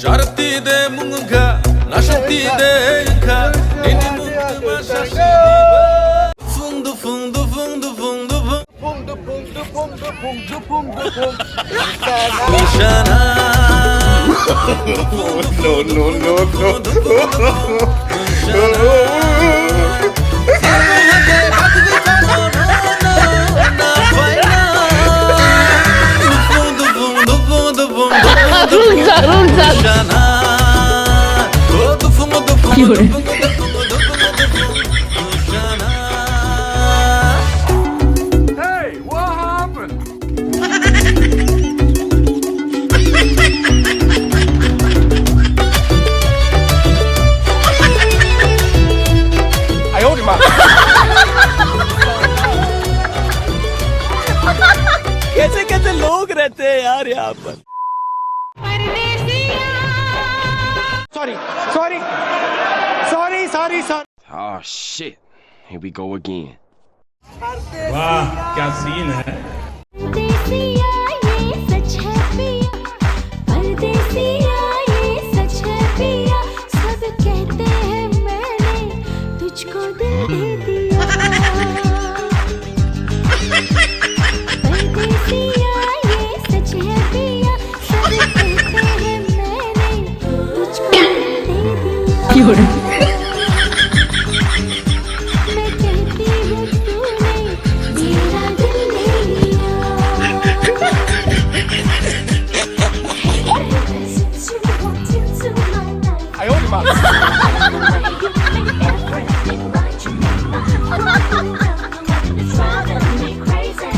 Sharti de munga, na sharti de ka, ini munga ma shashi. Fundo, fundo, fundo, fundo, fundo, fundo, fundo, fundo, fundo, fundo. Nishana. Hey, what happened? I owed him up. कैसे कैसे लोग रहते हैं यार यहाँ पर। Sorry. Oh shit. Here we go again. वाह क्या सीन है। परदेसिया ये सच है पिया, परदेसिया ये सच है पिया, सब कहते हैं मैंने तुझको दिल दे दिया। परदेसिया ये सच है पिया, सब कहते हैं मैंने तुझको दिल दे दिया। मैं कहती हूँ तूने मेरा दिल ले लिया। Since you walked into my life, I owed him up. you made everything right. You made my heart go down. It's driving me crazy.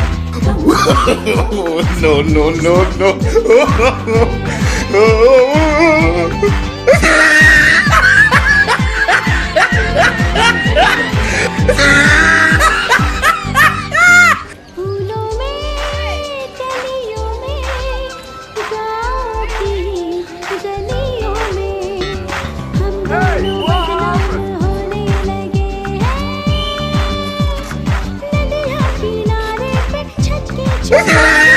फूलों में कलियों में गाँव की गलियों में हम दोनों बदनाम होने लगे हैं। नदियाँ किनारे पे छत के छुपा